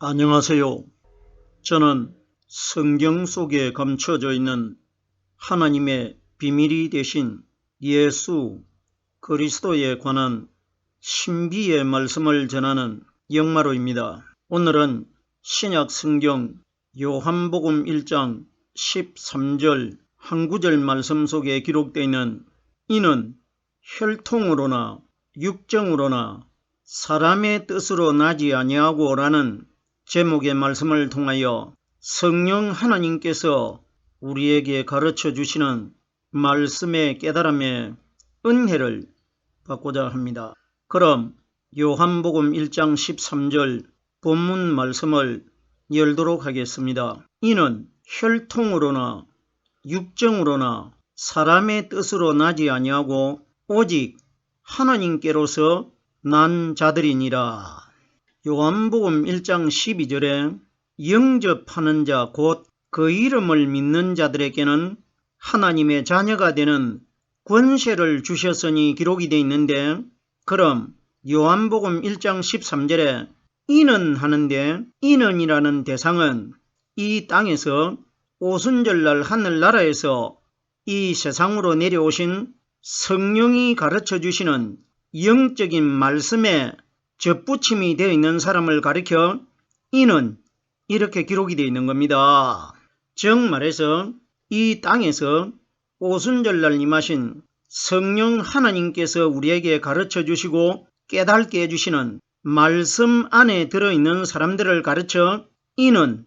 안녕하세요. 저는 성경 속에 감춰져 있는 하나님의 비밀이 되신 예수 그리스도에 관한 신비의 말씀을 전하는 영마로입니다. 오늘은 신약 성경 요한복음 1장 13절 한 구절 말씀 속에 기록되어 있는 이는 혈통으로나 육정으로나 사람의 뜻으로 나지 아니하고 라는 제목의 말씀을 통하여 성령 하나님께서 우리에게 가르쳐 주시는 말씀의 깨달음의 은혜를 받고자 합니다. 그럼 요한복음 1장 13절 본문 말씀을 열도록 하겠습니다. 이는 혈통으로나 육정으로나 사람의 뜻으로 나지 아니하고 오직 하나님께로서 난 자들이니라. 요한복음 1장 12절에 영접하는 자 곧 그 이름을 믿는 자들에게는 하나님의 자녀가 되는 권세를 주셨으니 기록이 되어 있는데, 그럼 요한복음 1장 13절에 이는 하는데 이는이라는 대상은 이 땅에서 오순절날 하늘나라에서 이 세상으로 내려오신 성령이 가르쳐 주시는 영적인 말씀에 접붙임이 되어 있는 사람을 가리켜 이는 이렇게 기록이 되어 있는 겁니다. 즉 말해서 이 땅에서 오순절날 임하신 성령 하나님께서 우리에게 가르쳐 주시고 깨닫게 해주시는 말씀 안에 들어있는 사람들을 가르쳐 이는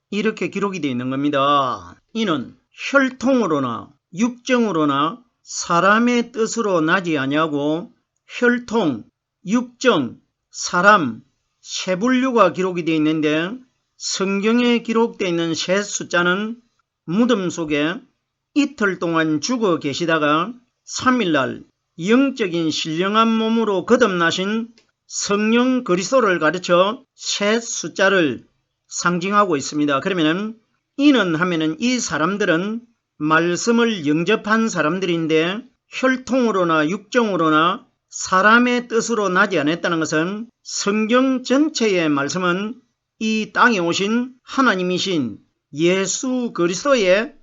이렇게 기록이 되어 있는 겁니다. 이는 혈통으로나 육정으로나 사람의 뜻으로 나지 아니하고 혈통, 육정, 사람, 세 분류가 기록이 되어 있는데, 성경에 기록되어 있는 세 숫자는 무덤 속에 이틀 동안 죽어 계시다가 3일날 영적인 신령한 몸으로 거듭나신 성령 그리스도를 가르쳐 세 숫자를 상징하고 있습니다. 그러면 이는 하면은 이 사람들은 말씀을 영접한 사람들인데, 혈통으로나 육정으로나 사람의 뜻으로 나지 않았다는 것은 성경 전체의 말씀은 이 땅에 오신 하나님이신 예수 그리스도에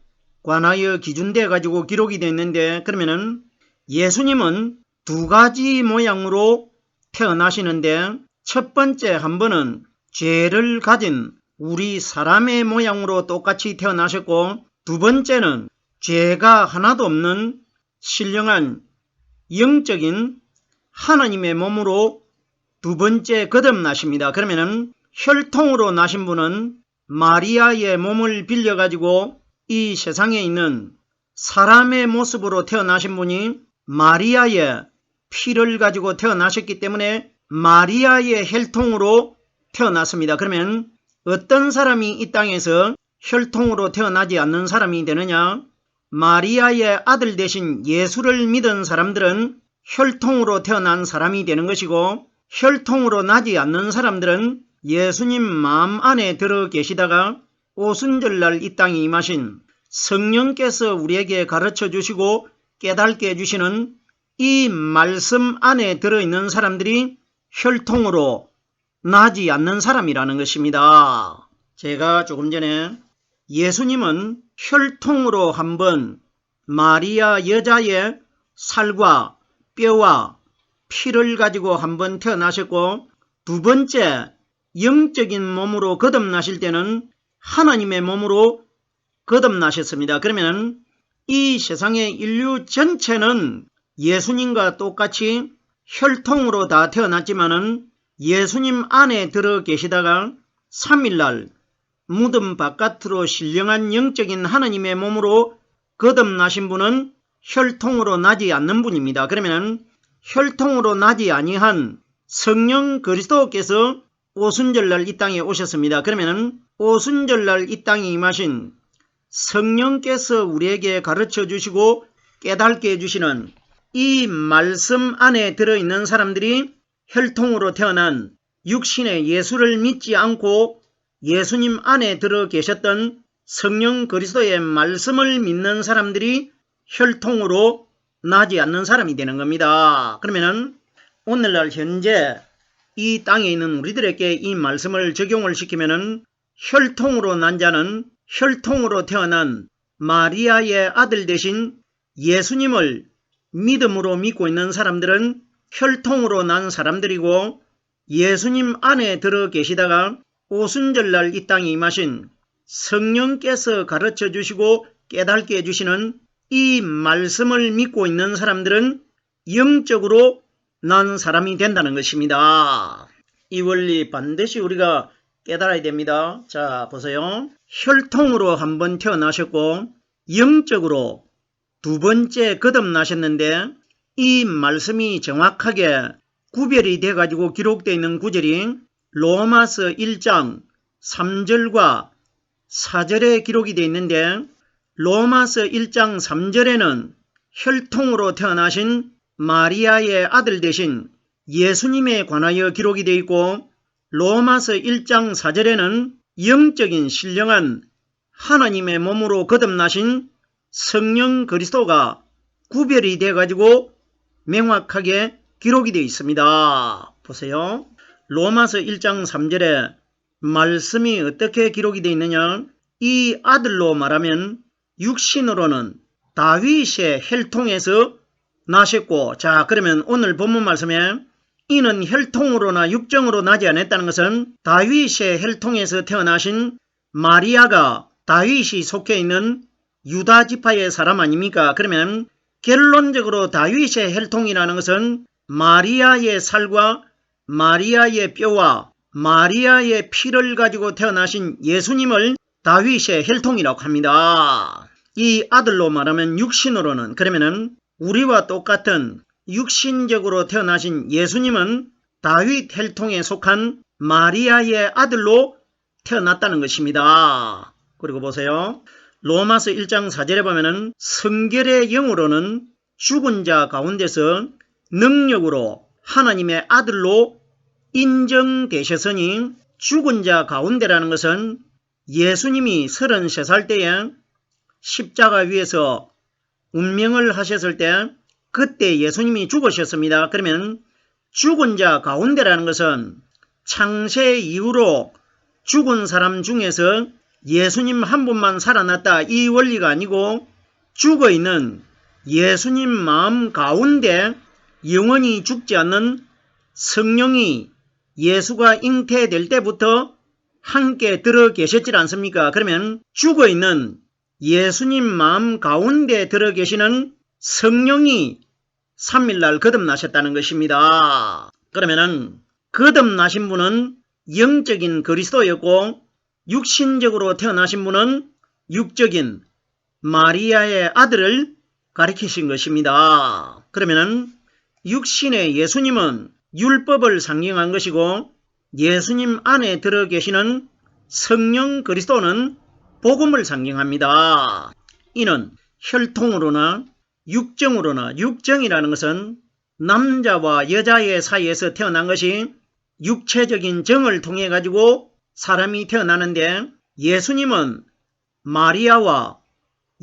관하여 기준되어 가지고 기록이 되어 있는데, 그러면은 예수님은 두 가지 모양으로 태어나시는데, 첫 번째 한 번은 죄를 가진 우리 사람의 모양으로 똑같이 태어나셨고, 두 번째는 죄가 하나도 없는 신령한 영적인 하나님의 몸으로 두 번째 거듭나십니다. 그러면은 혈통으로 나신 분은 마리아의 몸을 빌려가지고 이 세상에 있는 사람의 모습으로 태어나신 분이 마리아의 피를 가지고 태어나셨기 때문에 마리아의 혈통으로 태어났습니다. 그러면 어떤 사람이 이 땅에서 혈통으로 태어나지 않는 사람이 되느냐? 마리아의 아들 되신 예수를 믿은 사람들은 혈통으로 태어난 사람이 되는 것이고, 혈통으로 나지 않는 사람들은 예수님 마음 안에 들어 계시다가 오순절날 이 땅에 임하신 성령께서 우리에게 가르쳐 주시고 깨닫게 해주시는 이 말씀 안에 들어있는 사람들이 혈통으로 나지 않는 사람이라는 것입니다. 제가 조금 전에 예수님은 혈통으로 한번 마리아 여자의 살과 뼈와 피를 가지고 한번 태어나셨고, 두 번째 영적인 몸으로 거듭나실 때는 하나님의 몸으로 거듭나셨습니다. 그러면 이 세상의 인류 전체는 예수님과 똑같이 혈통으로 다 태어났지만은 예수님 안에 들어 계시다가 3일날 무덤 바깥으로 신령한 영적인 하나님의 몸으로 거듭나신 분은 혈통으로 나지 않는 분입니다. 그러면 혈통으로 나지 아니한 성령 그리스도께서 오순절날 이 땅에 오셨습니다. 그러면 오순절날 이 땅에 임하신 성령께서 우리에게 가르쳐 주시고 깨닫게 해주시는 이 말씀 안에 들어있는 사람들이 혈통으로 태어난 육신의 예수를 믿지 않고 예수님 안에 들어 계셨던 성령 그리스도의 말씀을 믿는 사람들이 혈통으로 나지 않는 사람이 되는 겁니다. 그러면은 오늘날 현재 이 땅에 있는 우리들에게 이 말씀을 적용을 시키면은 혈통으로 난 자는 혈통으로 태어난 마리아의 아들 되신 예수님을 믿음으로 믿고 있는 사람들은 혈통으로 난 사람들이고, 예수님 안에 들어 계시다가 오순절날 이 땅에 임하신 성령께서 가르쳐 주시고 깨닫게 해주시는 이 말씀을 믿고 있는 사람들은 영적으로 난 사람이 된다는 것입니다. 이 원리 반드시 우리가 깨달아야 됩니다. 자, 보세요. 혈통으로 한번 태어나셨고 영적으로 두 번째 거듭나셨는데, 이 말씀이 정확하게 구별이 돼가지고 기록되어 있는 구절이 로마서 1장 3절과 4절에 기록이 되어 있는데, 로마서 1장 3절에는 혈통으로 태어나신 마리아의 아들 되신 예수님에 관하여 기록이 되어 있고, 로마서 1장 4절에는 영적인 신령한 하나님의 몸으로 거듭나신 성령 그리스도가 구별이 돼가지고 명확하게 기록이 되어 있습니다. 보세요. 로마서 1장 3절에 말씀이 어떻게 기록이 되어 있느냐? 이 아들로 말하면 육신으로는 다윗의 혈통에서 나셨고, 자, 그러면 오늘 본문 말씀에 이는 혈통으로나 육정으로 나지 않았다는 것은 다윗의 혈통에서 태어나신 마리아가 다윗이 속해 있는 유다 지파의 사람 아닙니까? 그러면 결론적으로 다윗의 혈통이라는 것은 마리아의 살과 마리아의 뼈와 마리아의 피를 가지고 태어나신 예수님을 다윗의 혈통이라고 합니다. 이 아들로 말하면 육신으로는, 그러면은 우리와 똑같은 육신적으로 태어나신 예수님은 다윗 혈통에 속한 마리아의 아들로 태어났다는 것입니다. 그리고 보세요. 로마서 1장 4절에 보면은 성결의 영으로는 죽은 자 가운데서 능력으로 하나님의 아들로 인정되셨으니, 죽은 자 가운데라는 것은 예수님이 33살 때에 십자가 위에서 운명을 하셨을 때 그때 예수님이 죽으셨습니다. 그러면 죽은 자 가운데라는 것은 창세 이후로 죽은 사람 중에서 예수님 한 분만 살아났다, 이 원리가 아니고 죽어있는 예수님 마음 가운데 영원히 죽지 않는 성령이 예수가 잉태될 때부터 함께 들어 계셨지 않습니까? 그러면 죽어있는 예수님 마음 가운데 들어 계시는 성령이 3일날 거듭나셨다는 것입니다. 그러면은 거듭나신 분은 영적인 그리스도였고, 육신적으로 태어나신 분은 육적인 마리아의 아들을 가리키신 것입니다. 그러면은 육신의 예수님은 율법을 상징한 것이고, 예수님 안에 들어 계시는 성령 그리스도는 복음을 상징합니다. 이는 혈통으로나 육정으로나, 육정이라는 것은 남자와 여자의 사이에서 태어난 것이 육체적인 정을 통해 가지고 사람이 태어나는데, 예수님은 마리아와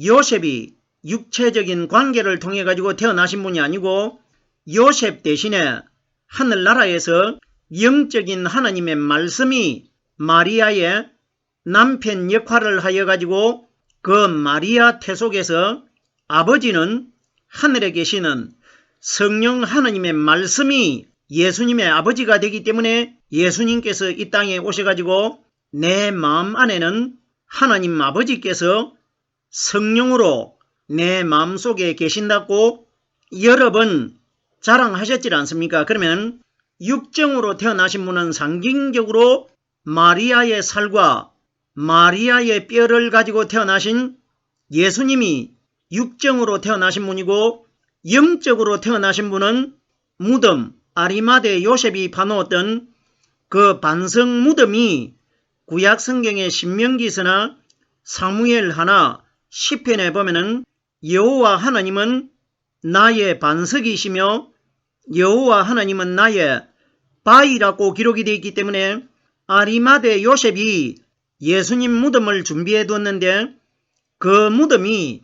요셉이 육체적인 관계를 통해 가지고 태어나신 분이 아니고, 요셉 대신에 하늘나라에서 영적인 하나님의 말씀이 마리아의 남편 역할을 하여 가지고 그 마리아 태 속에서 아버지는 하늘에 계시는 성령 하나님의 말씀이 예수님의 아버지가 되기 때문에 예수님께서 이 땅에 오셔가지고 내 마음 안에는 하나님 아버지께서 성령으로 내 마음속에 계신다고 여러 번 자랑하셨지 않습니까? 그러면 육정으로 태어나신 분은 상징적으로 마리아의 살과 마리아의 뼈를 가지고 태어나신 예수님이 육정으로 태어나신 분이고, 영적으로 태어나신 분은 무덤, 아리마대 요셉이 파놓았던 그 반석 무덤이 구약 성경의 신명기서나 사무엘 하나 시편에 보면은 여호와 하나님은 나의 반석이시며 여호와 하나님은 나의 바위라고 기록이 되어 있기 때문에 아리마대 요셉이 예수님 무덤을 준비해 두었는데 그 무덤이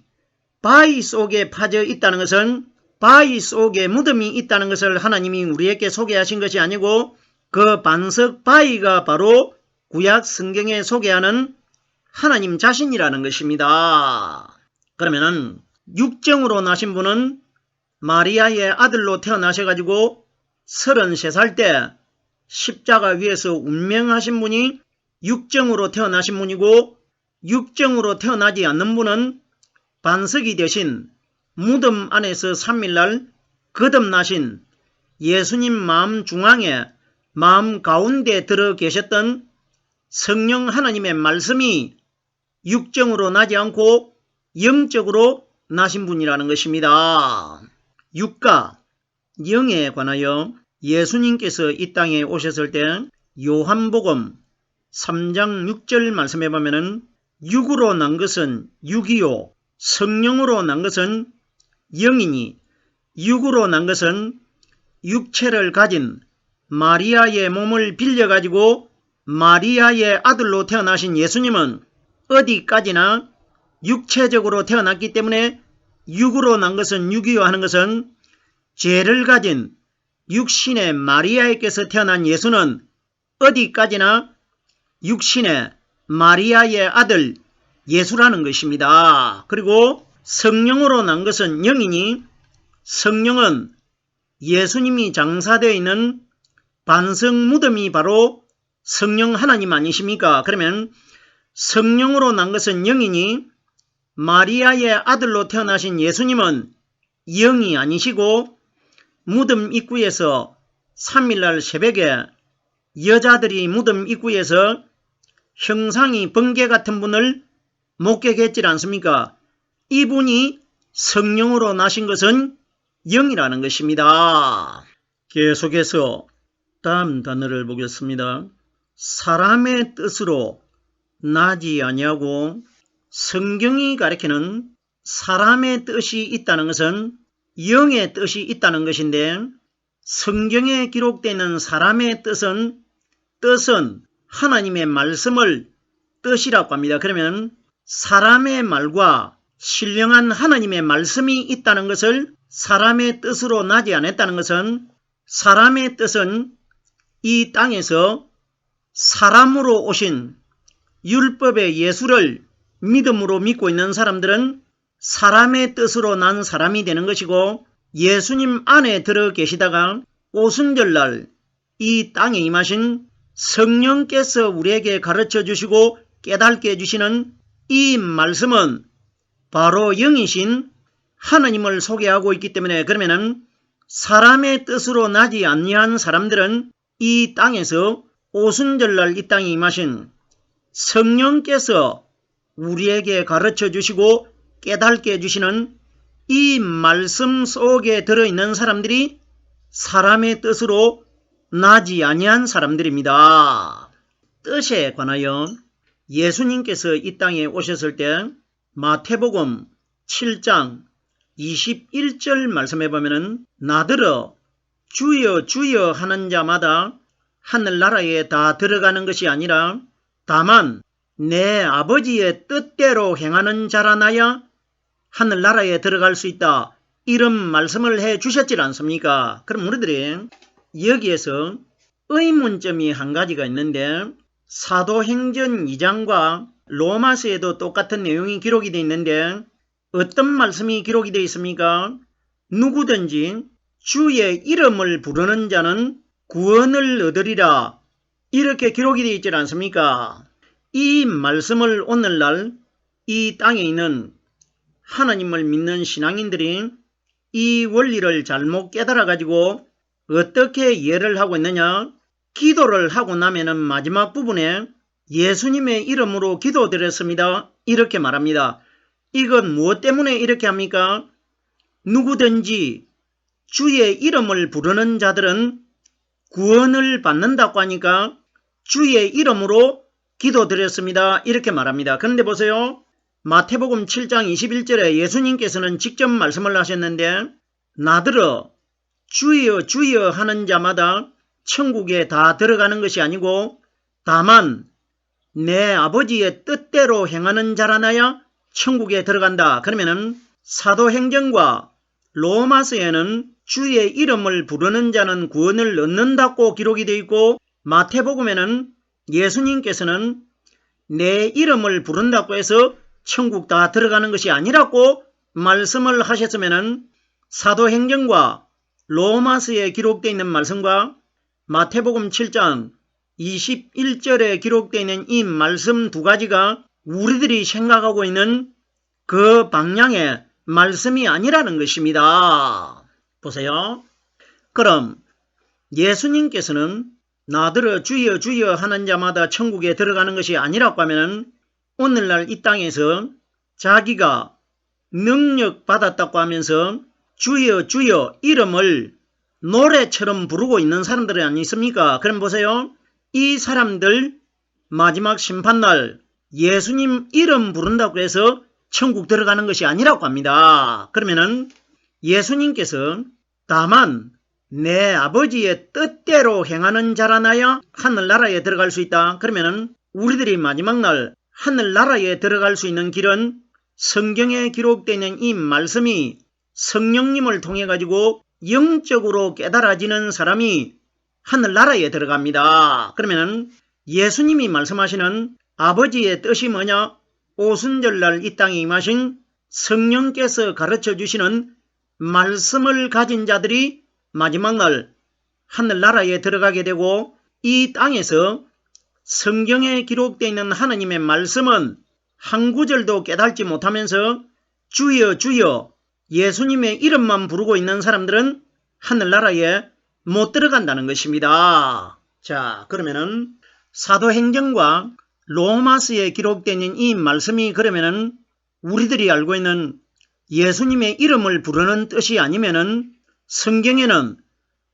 바위 속에 파져 있다는 것은 바위 속에 무덤이 있다는 것을 하나님이 우리에게 소개하신 것이 아니고 그 반석 바위가 바로 구약 성경에 소개하는 하나님 자신이라는 것입니다. 그러면은 육정으로 나신 분은 마리아의 아들로 태어나셔가지고 33살 때 십자가 위에서 운명하신 분이 육정으로 태어나신 분이고, 육정으로 태어나지 않는 분은 반석이 되신 무덤 안에서 3일날 거듭나신 예수님 마음 중앙에, 마음 가운데 들어 계셨던 성령 하나님의 말씀이 육정으로 나지 않고 영적으로 나신 분이라는 것입니다. 육가, 영에 관하여 예수님께서 이 땅에 오셨을 때 요한복음 3장 6절 말씀해 보면은 육으로 난 것은 육이요 성령으로 난 것은 영이니 육으로 난 것은 육체를 가진 마리아의 몸을 빌려가지고 마리아의 아들로 태어나신 예수님은 어디까지나 육체적으로 태어났기 때문에 육으로 난 것은 육이요 하는 것은 죄를 가진 육신의 마리아에게서 태어난 예수는 어디까지나 육신의 마리아의 아들 예수라는 것입니다. 그리고 성령으로 난 것은 영이니 성령은 예수님이 장사되어 있는 반석 무덤이 바로 성령 하나님 아니십니까? 그러면 성령으로 난 것은 영이니 마리아의 아들로 태어나신 예수님은 영이 아니시고 무덤 입구에서 3일날 새벽에 여자들이 무덤 입구에서 형상이 번개 같은 분을 목격했지 않습니까? 이분이 성령으로 나신 것은 영이라는 것입니다. 계속해서 다음 단어를 보겠습니다. 사람의 뜻으로 나지 아니하고, 성경이 가리키는 사람의 뜻이 있다는 것은 영의 뜻이 있다는 것인데, 성경에 기록되어 있는 사람의 뜻은 하나님의 말씀을 뜻이라고 합니다. 그러면 사람의 말과 신령한 하나님의 말씀이 있다는 것을 사람의 뜻으로 나지 않았다는 것은, 사람의 뜻은 이 땅에서 사람으로 오신 율법의 예수를 믿음으로 믿고 있는 사람들은 사람의 뜻으로 난 사람이 되는 것이고, 예수님 안에 들어 계시다가 오순절날 이 땅에 임하신 성령께서 우리에게 가르쳐 주시고 깨닫게 해주시는 이 말씀은 바로 영이신 하나님을 소개하고 있기 때문에, 그러면은 사람의 뜻으로 나지 아니한 사람들은 이 땅에서 오순절날 이 땅에 임하신 성령께서 우리에게 가르쳐 주시고 깨닫게 해주시는 이 말씀 속에 들어있는 사람들이 사람의 뜻으로 나지 아니한 사람들입니다. 뜻에 관하여 예수님께서 이 땅에 오셨을 때 마태복음 7장 21절 말씀해 보면은 나더러 주여 주여 하는 자마다 하늘나라에 다 들어가는 것이 아니라 다만 내 아버지의 뜻대로 행하는 자라나야 하늘나라에 들어갈 수 있다. 이런 말씀을 해 주셨지 않습니까? 그럼 우리들이 여기에서 의문점이 한 가지가 있는데, 사도행전 2장과 로마서에도 똑같은 내용이 기록이 되어 있는데 어떤 말씀이 기록이 되어 있습니까? 누구든지 주의 이름을 부르는 자는 구원을 얻으리라, 이렇게 기록이 되어 있지 않습니까? 이 말씀을 오늘날 이 땅에 있는 하나님을 믿는 신앙인들이 이 원리를 잘못 깨달아 가지고 어떻게 이해를 하고 있느냐? 기도를 하고 나면은 마지막 부분에 예수님의 이름으로 기도드렸습니다, 이렇게 말합니다. 이건 무엇 때문에 이렇게 합니까? 누구든지 주의 이름을 부르는 자들은 구원을 받는다고 하니까 주의 이름으로 기도드렸습니다, 이렇게 말합니다. 그런데 보세요. 마태복음 7장 21절에 예수님께서는 직접 말씀을 하셨는데 나더러 주여 주여 하는 자마다 천국에 다 들어가는 것이 아니고 다만 내 아버지의 뜻대로 행하는 자라나야 천국에 들어간다. 그러면은 사도행전과 로마서에는 주의 이름을 부르는 자는 구원을 얻는다고 기록이 되어 있고, 마태복음에는 예수님께서는 내 이름을 부른다고 해서 천국 다 들어가는 것이 아니라고 말씀을 하셨으면 사도행전과 로마서에 기록되어 있는 말씀과 마태복음 7장 21절에 기록되어 있는 이 말씀 두 가지가 우리들이 생각하고 있는 그 방향의 말씀이 아니라는 것입니다. 보세요. 그럼 예수님께서는 나더러 주여 주여 하는 자마다 천국에 들어가는 것이 아니라고 하면 오늘날 이 땅에서 자기가 능력 받았다고 하면서 주여 주여 이름을 노래처럼 부르고 있는 사람들이 아니십니까? 그럼 보세요. 이 사람들 마지막 심판날 예수님 이름 부른다고 해서 천국 들어가는 것이 아니라고 합니다. 그러면은 예수님께서 다만 내 아버지의 뜻대로 행하는 자라나야 하늘나라에 들어갈 수 있다. 그러면은 우리들이 마지막 날 하늘나라에 들어갈 수 있는 길은 성경에 기록되어 있는 이 말씀이 성령님을 통해 가지고 영적으로 깨달아지는 사람이 하늘나라에 들어갑니다. 그러면은 예수님이 말씀하시는 아버지의 뜻이 뭐냐? 오순절날 이 땅에 임하신 성령께서 가르쳐 주시는 말씀을 가진 자들이 마지막 날 하늘나라에 들어가게 되고, 이 땅에서 성경에 기록되어 있는 하나님의 말씀은 한 구절도 깨닫지 못하면서 주여 주여 예수님의 이름만 부르고 있는 사람들은 하늘나라에 못 들어간다는 것입니다. 자, 그러면은 사도행전과 로마서에 기록되어 있는 이 말씀이 그러면은 우리들이 알고 있는 예수님의 이름을 부르는 뜻이 아니면은 성경에는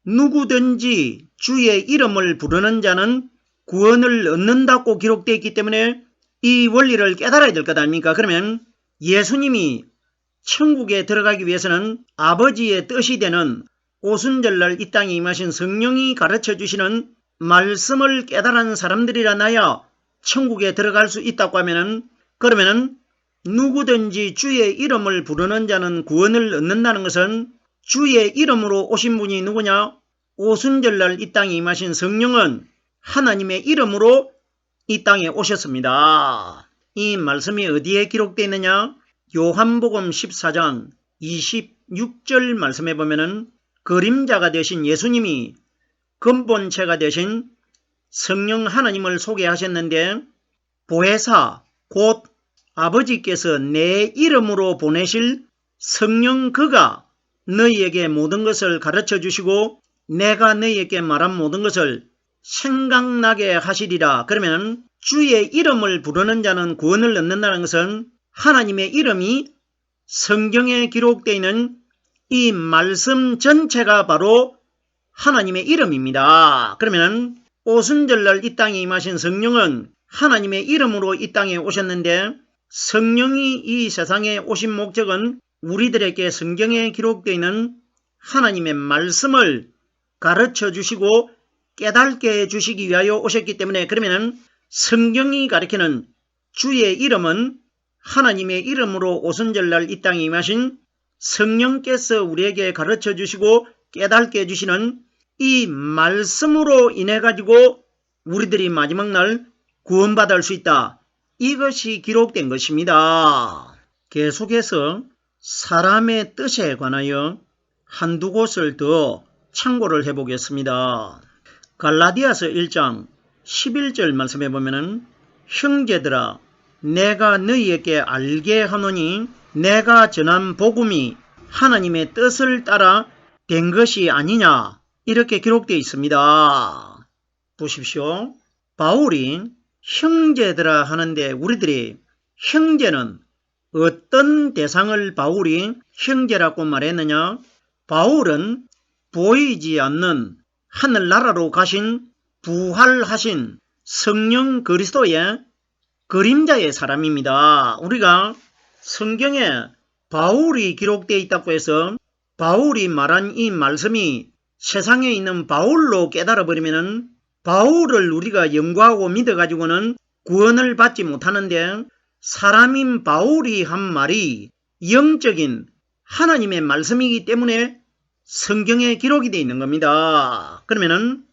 누구든지 주의 이름을 부르는 자는 구원을 얻는다고 기록되어 있기 때문에 이 원리를 깨달아야 될 것 아닙니까? 그러면 예수님이 천국에 들어가기 위해서는 아버지의 뜻이 되는 오순절날 이 땅에 임하신 성령이 가르쳐 주시는 말씀을 깨달은 사람들이라나야 천국에 들어갈 수 있다고 하면은, 그러면은 누구든지 주의 이름을 부르는 자는 구원을 얻는다는 것은 주의 이름으로 오신 분이 누구냐? 오순절날 이 땅에 임하신 성령은 하나님의 이름으로 이 땅에 오셨습니다. 이 말씀이 어디에 기록되어 있느냐? 요한복음 14장 26절 말씀에 보면은 그림자가 되신 예수님이 근본체가 되신 성령 하나님을 소개하셨는데, 보혜사 곧 아버지께서 내 이름으로 보내실 성령 그가 너희에게 모든 것을 가르쳐 주시고 내가 너희에게 말한 모든 것을 생각나게 하시리라. 그러면 주의 이름을 부르는 자는 구원을 얻는다는 것은 하나님의 이름이 성경에 기록되어 있는 이 말씀 전체가 바로 하나님의 이름입니다. 그러면 오순절날 이 땅에 임하신 성령은 하나님의 이름으로 이 땅에 오셨는데, 성령이 이 세상에 오신 목적은 우리들에게 성경에 기록되어 있는 하나님의 말씀을 가르쳐 주시고 깨닫게 해주시기 위하여 오셨기 때문에, 그러면 성경이 가리키는 주의 이름은 하나님의 이름으로 오순절날 이 땅에 임하신 성령께서 우리에게 가르쳐 주시고 깨닫게 해주시는 이 말씀으로 인해 가지고 우리들이 마지막 날 구원받을 수 있다. 이것이 기록된 것입니다. 계속해서 사람의 뜻에 관하여 한두 곳을 더 참고를 해보겠습니다. 갈라디아서 1장 11절 말씀해 보면은 형제들아 내가 너희에게 알게 하노니 내가 전한 복음이 하나님의 뜻을 따라 된 것이 아니냐, 이렇게 기록되어 있습니다. 보십시오. 바울이 형제들아 하는데 우리들이 형제는 어떤 대상을 바울이 형제라고 말했느냐? 바울은 보이지 않는 하늘나라로 가신 부활하신 성령 그리스도의 그림자의 사람입니다. 우리가 성경에 바울이 기록되어 있다고 해서 바울이 말한 이 말씀이 세상에 있는 바울로 깨달아버리면 바울을 우리가 연구하고 믿어가지고는 구원을 받지 못하는데, 사람인 바울이 한 말이 영적인 하나님의 말씀이기 때문에 성경에 기록이 되어 있는 겁니다. 그러면은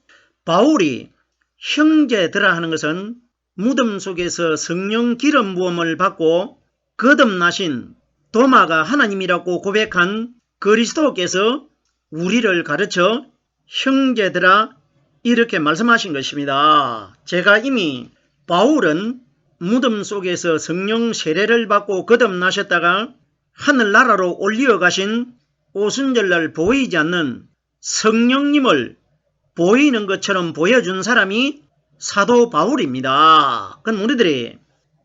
바울이 형제들아 하는 것은 무덤 속에서 성령 기름 부음을 받고 거듭나신 도마가 하나님이라고 고백한 그리스도께서 우리를 가르쳐 형제들아 이렇게 말씀하신 것입니다. 제가 이미 바울은 무덤 속에서 성령 세례를 받고 거듭나셨다가 하늘나라로 올려가신 오순절날 보이지 않는 성령님을 보이는 것처럼 보여준 사람이 사도 바울입니다. 그럼 우리들이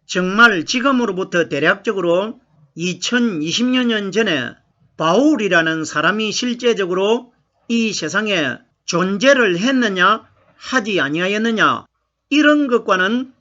정말 지금으로부터 대략적으로 2020년 전에 바울이라는 사람이 실제적으로 이 세상에 존재를 했느냐 하지 아니하였느냐 이런 것과는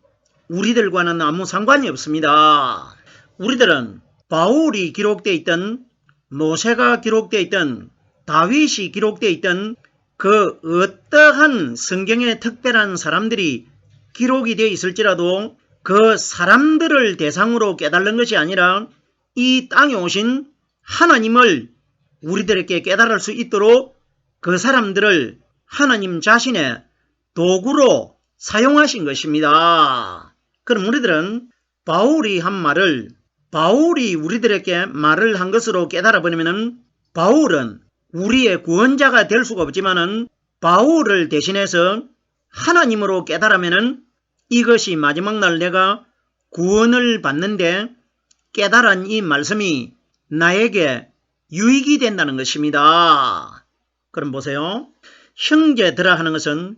우리들과는 아무 상관이 없습니다. 우리들은 바울이 기록되어 있던 모세가 기록되어 있던 다윗이 기록되어 있던 그 어떠한 성경의 특별한 사람들이 기록이 되어 있을지라도 그 사람들을 대상으로 깨달는 것이 아니라 이 땅에 오신 하나님을 우리들에게 깨달을 수 있도록 그 사람들을 하나님 자신의 도구로 사용하신 것입니다. 그럼 우리들은 바울이 한 말을 바울이 우리들에게 말을 한 것으로 깨달아 버리면 바울은 우리의 구원자가 될 수가 없지만은 바울을 대신해서 하나님으로 깨달으면은 이것이 마지막 날 내가 구원을 받는데 깨달은 이 말씀이 나에게 유익이 된다는 것입니다. 그럼 보세요. 형제들아 하는 것은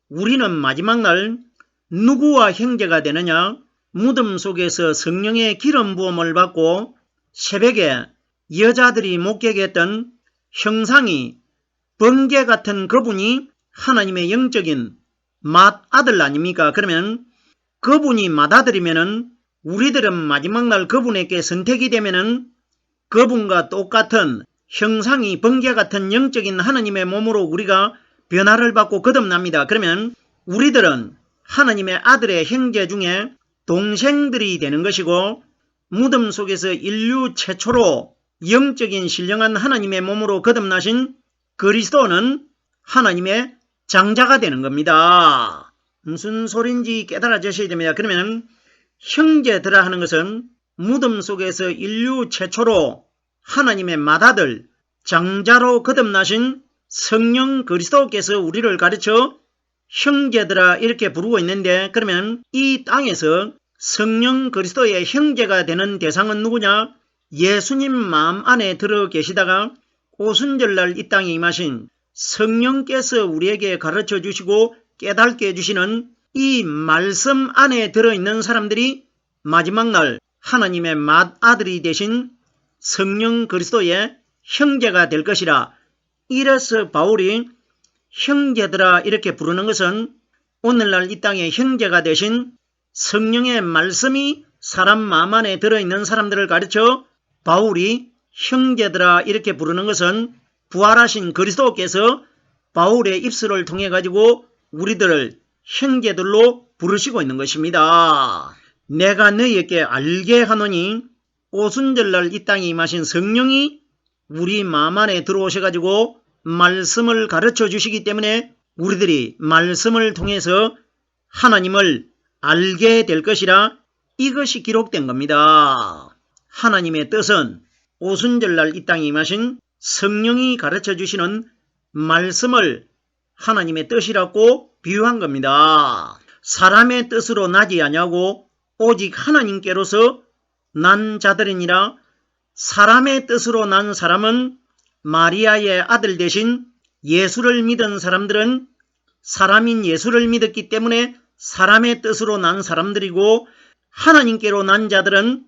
우리는 마지막 날 누구와 형제가 되느냐? 무덤 속에서 성령의 기름 부음을 받고 새벽에 여자들이 목격했던 형상이 번개 같은 그분이 하나님의 영적인 맏아들 아닙니까? 그러면 그분이 맏아들이면은 우리들은 마지막 날 그분에게 선택이 되면은 그분과 똑같은 형상이 번개 같은 영적인 하나님의 몸으로 우리가 변화를 받고 거듭납니다. 그러면 우리들은 하나님의 아들의 형제 중에 동생들이 되는 것이고 무덤 속에서 인류 최초로 영적인 신령한 하나님의 몸으로 거듭나신 그리스도는 하나님의 장자가 되는 겁니다. 무슨 소린지 깨달아지셔야 됩니다. 그러면 형제들아 하는 것은 무덤 속에서 인류 최초로 하나님의 맏아들 장자로 거듭나신 성령 그리스도께서 우리를 가르쳐 형제들아 이렇게 부르고 있는데 그러면 이 땅에서 성령 그리스도의 형제가 되는 대상은 누구냐? 예수님 마음 안에 들어 계시다가 오순절날 이 땅에 임하신 성령께서 우리에게 가르쳐 주시고 깨닫게 해주시는 이 말씀 안에 들어있는 사람들이 마지막 날 하나님의 맏아들이 되신 성령 그리스도의 형제가 될 것이라. 이래서 바울이 형제들아 이렇게 부르는 것은 오늘날 이 땅에 형제가 되신 성령의 말씀이 사람 마음 안에 들어있는 사람들을 가르쳐 바울이 형제들아 이렇게 부르는 것은 부활하신 그리스도께서 바울의 입술을 통해 가지고 우리들을 형제들로 부르시고 있는 것입니다. 내가 너희에게 알게 하노니 오순절날 이 땅에 임하신 성령이 우리 마음 안에 들어오셔가지고 말씀을 가르쳐 주시기 때문에 우리들이 말씀을 통해서 하나님을 알게 될 것이라. 이것이 기록된 겁니다. 하나님의 뜻은 오순절날 이 땅에 임하신 성령이 가르쳐 주시는 말씀을 하나님의 뜻이라고 비유한 겁니다. 사람의 뜻으로 나지 아니하고 오직 하나님께로서 난 자들이니라. 사람의 뜻으로 난 사람은 마리아의 아들 되신 예수를 믿은 사람들은 사람인 예수를 믿었기 때문에 사람의 뜻으로 난 사람들이고, 하나님께로 난 자들은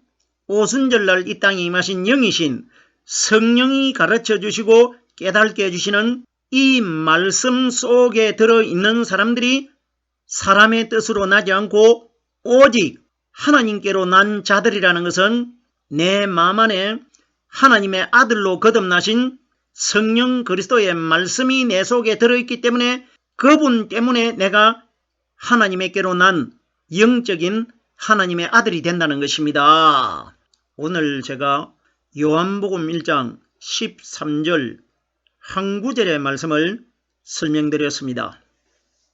오순절날 이 땅에 임하신 영이신 성령이 가르쳐 주시고 깨닫게 해주시는 이 말씀 속에 들어있는 사람들이 사람의 뜻으로 나지 않고 오직 하나님께로 난 자들이라는 것은 내 마음 안에 하나님의 아들로 거듭나신 성령 그리스도의 말씀이 내 속에 들어있기 때문에 그분 때문에 내가 하나님께로 난 영적인 하나님의 아들이 된다는 것입니다. 오늘 제가 요한복음 1장 13절 한 구절의 말씀을 설명드렸습니다.